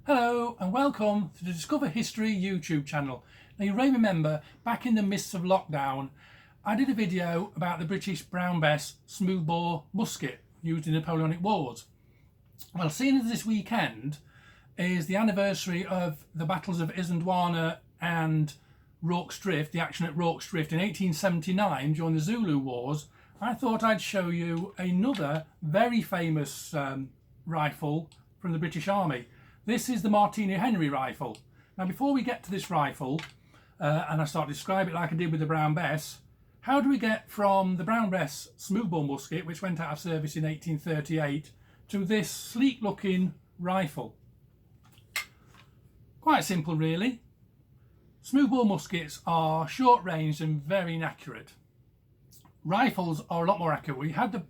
Hello and welcome to the Discover History YouTube channel. Now you may remember back in the midst of lockdown I did a video about the British Brown Bess smoothbore musket used in the Napoleonic Wars. Well, seeing as this weekend is the anniversary of the battles of Isandlwana and Rorke's Drift, the action at Rorke's Drift in 1879 during the Zulu Wars, I thought I'd show you another very famous rifle from the British Army. This is the Martini Henry rifle. Now before we get to this rifle and I start to describe it like I did with the Brown Bess, how do we get from the Brown Bess smoothbore musket, which went out of service in 1838, to this sleek looking rifle? Quite simple really. Smoothbore muskets are short range and very inaccurate. Rifles are a lot more accurate. We had the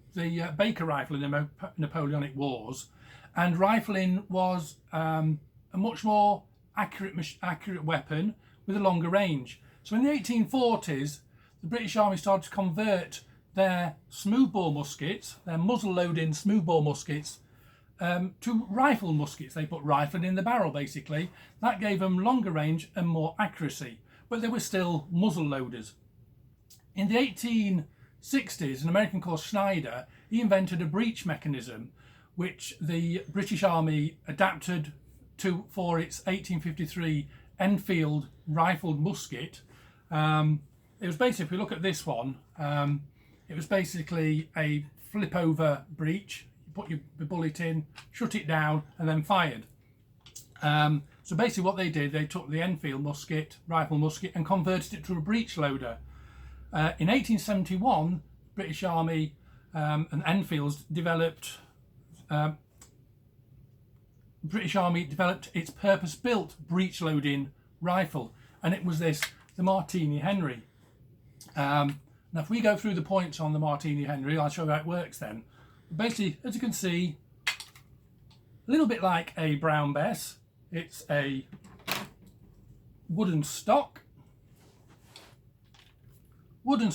Baker rifle in the Napoleonic Wars, and rifling was a much more accurate weapon with a longer range. So in the 1840s, the British Army started to convert their smoothbore muskets, their muzzle-loading smoothbore muskets, to rifle muskets. They put rifling in the barrel basically. That gave them longer range and more accuracy, but they were still muzzle loaders. In the 1860s, an American called Schneider, he invented a breech mechanism which the British Army adapted for its 1853 Enfield rifled musket. It was basically, if we look at this one, it was basically a flip over breech. You put your bullet in, shut it down and then fired. So basically what they did, they took the Enfield musket, rifle musket, and converted it to a breech loader. In 1871, British Army and Enfields developed its purpose-built breech-loading rifle, and it was the Martini Henry. Now if we go through the points on the Martini Henry, I'll show you how it works then. Basically, as you can see, a little bit like a Brown Bess, it's a wooden stock, wooden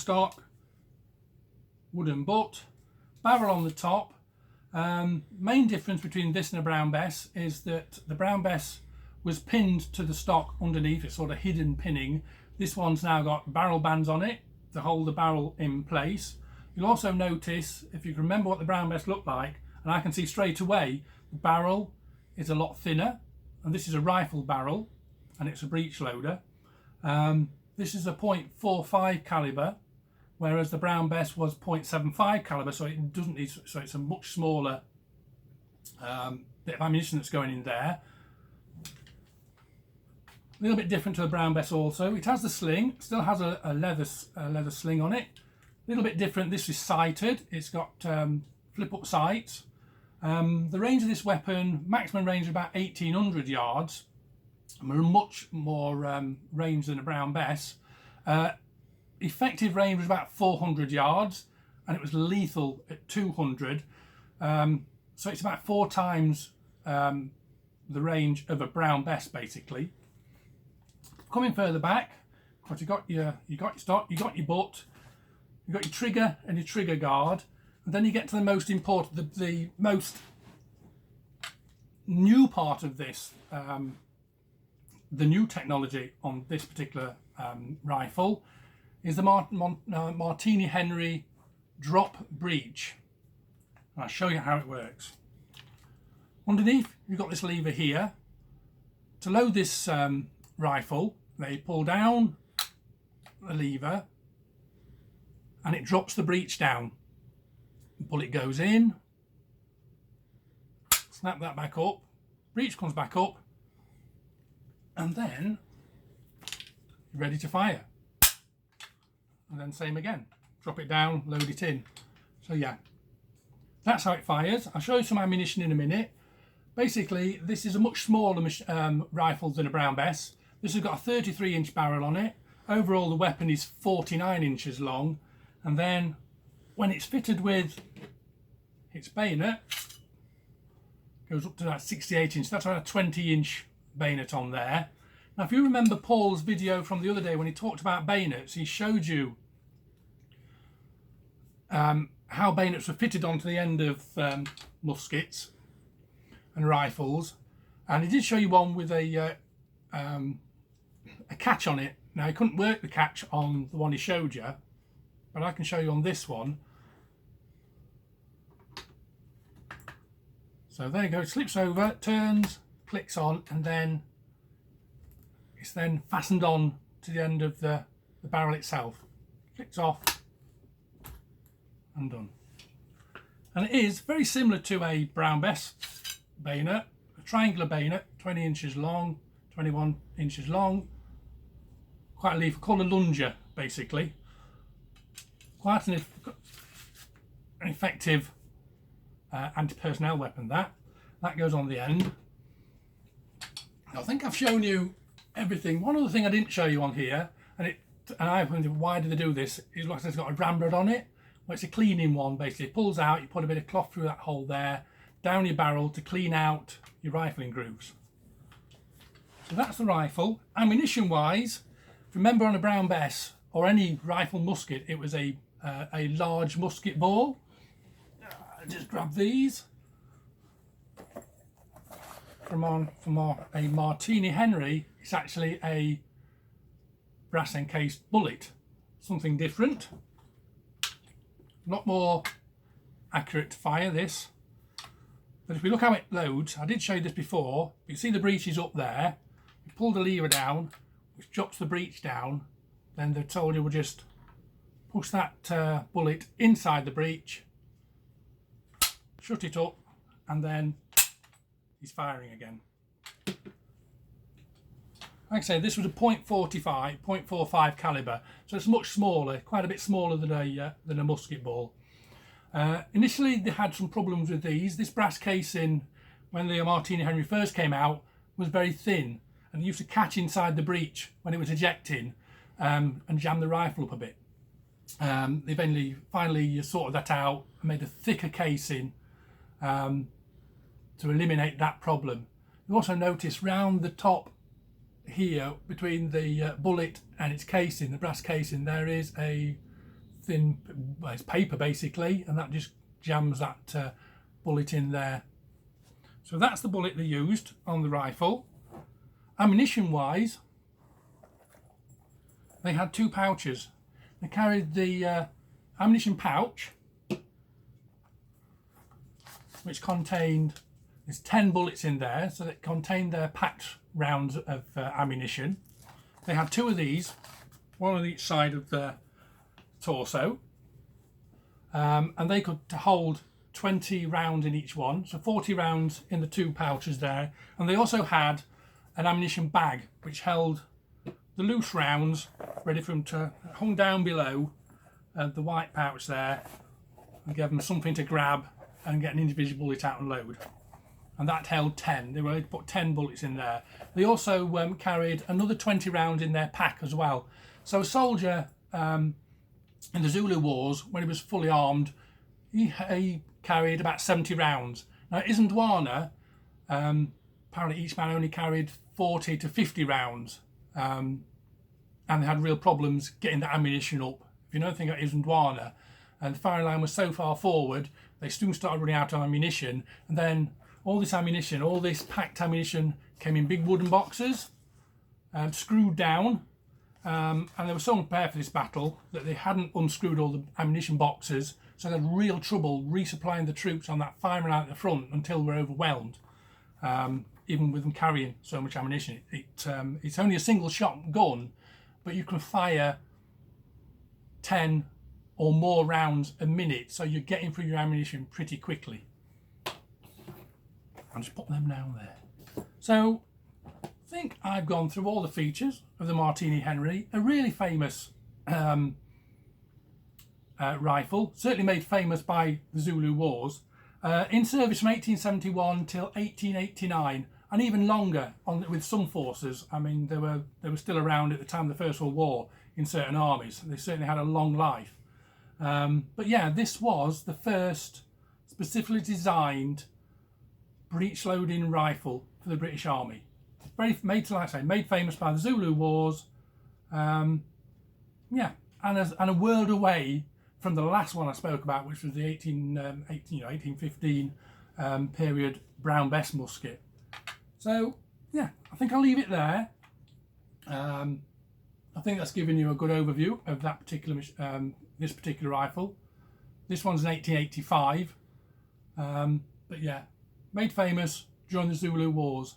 butt, barrel on the top. Main difference between this and a Brown Bess is that the Brown Bess was pinned to the stock underneath, it's sort of hidden pinning. This one's now got barrel bands on it to hold the barrel in place. You'll also notice, if you can remember what the Brown Bess looked like, and I can see straight away, the barrel is a lot thinner, and this is a rifle barrel and it's a breech loader. This is a .45 caliber, whereas the Brown Bess was .75 caliber, so it doesn't need, so it's a much smaller bit of ammunition that's going in there. A little bit different to the Brown Bess also. It has the sling, still has a leather sling on it. A little bit different, this is sighted, it's got flip-up sights. The range of this weapon, maximum range of about 1800 yards. We're much more range than a Brown Bess. Effective range was about 400 yards, and it was lethal at 200. So it's about 4 times the range of a Brown Bess basically. Coming further back, of course you got your stock, you got your butt, you got your trigger and your trigger guard, and then you get to the most important, the most new part of this, the new technology on this particular rifle is the Martini Henry drop breech. And I'll show you how it works. Underneath you've got this lever here. To load this rifle, they pull down the lever and it drops the breech down. The bullet goes in, snap that back up, breech comes back up, and then you're ready to fire. And then same again, drop it down, load it in. So yeah, that's how it fires. I'll show you some ammunition in a minute. Basically, this is a much smaller rifle than a Brown Bess. This has got a 33-inch barrel on it. Overall, the weapon is 49 inches long. And then when it's fitted with its bayonet, goes up to that 68 inch. That's about a 20-inch bayonet on there. Now, if you remember Paul's video from the other day when he talked about bayonets, he showed you how bayonets were fitted onto the end of muskets and rifles. And he did show you one with a catch on it. Now, he couldn't work the catch on the one he showed you, but I can show you on this one. So there you go, it slips over, turns, clicks on, and then it's then fastened on to the end of the barrel itself. Clicks off and done. And it is very similar to a Brown Bess bayonet, a triangular bayonet, 20 inches long, 21 inches long. Quite a leaf, called a lunger, basically. Quite an effective anti-personnel weapon. That goes on the end. I think I've shown you everything. One other thing I didn't show you on here, and I wondered why do they do this, is like it's got a ramrod on it. Well, it's a cleaning one, basically. It pulls out, you put a bit of cloth through that hole there, down your barrel to clean out your rifling grooves. So that's the rifle. Ammunition wise, remember on a Brown Bess or any rifle musket, it was a large musket ball. Just grab these from a Martini Henry. It's actually a brass encased bullet, something different, a lot more accurate to fire this. But if we look how it loads, I did show you this before. You can see the breech is up there. You pull the lever down, which drops the breech down. Then the soldier will just push that bullet inside the breech, shut it up, and then he's firing again. Like I say, this was a .45 caliber, so it's much smaller, quite a bit smaller than a musket ball. Initially, they had some problems with these. This brass casing, when the Martini Henry first came out, was very thin and used to catch inside the breech when it was ejecting and jam the rifle up a bit. They finally sorted that out and made a thicker casing to eliminate that problem. You also notice round the top here, between the bullet and its casing, the brass casing, there is a thin, well, it's paper basically, and that just jams that bullet in there. So that's the bullet they used on the rifle. Ammunition wise, they had two pouches. They carried the ammunition pouch, which contained, there's 10 bullets in there, so that contained their packed rounds of ammunition. They had two of these, one on each side of the torso, and they could hold 20 rounds in each one, so 40 rounds in the two pouches there. And they also had an ammunition bag which held the loose rounds ready for them to hung down below the white pouch there, and give them something to grab and get an individual bullet out and load. And that held 10. They were able to put 10 bullets in there. They also carried another 20 rounds in their pack as well. So a soldier in the Zulu Wars, when he was fully armed, he carried about 70 rounds. Now, Isandwana, apparently each man only carried 40 to 50 rounds. And they had real problems getting the ammunition up. If you know anything about Isandwana, and the firing line was so far forward, they soon started running out of ammunition. And then all this ammunition, all this packed ammunition, came in big wooden boxes, screwed down. And they were so unprepared for this battle that they hadn't unscrewed all the ammunition boxes, so they had real trouble resupplying the troops on that firing line at the front until they were overwhelmed, even with them carrying so much ammunition. It's only a single shot gun, but you can fire 10 or more rounds a minute, so you're getting through your ammunition pretty quickly. I'll just put them down there. So I think I've gone through all the features of the Martini Henry, a really famous rifle, certainly made famous by the Zulu Wars, in service from 1871 till 1889, and even longer with some forces. I mean, they were still around at the time of the First World War in certain armies. They certainly had a long life. But yeah, this was the first specifically designed breech loading rifle for the British Army. Made famous by the Zulu Wars. Yeah, and a world away from the last one I spoke about, which was the 1815 period Brown Bess musket. So yeah, I think I'll leave it there. I think that's given you a good overview of that particular this particular rifle. This one's an 1885, but yeah, made famous during the Zulu Wars.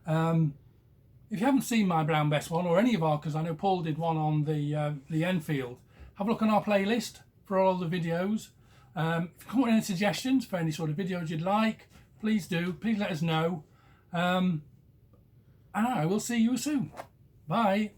If you haven't seen my Brown Bess one, or any of our, because I know Paul did one on the Enfield, have a look on our playlist for all the videos. If you come up with any suggestions for any sort of videos you'd like, please do. Please let us know. And I will see you soon. Bye.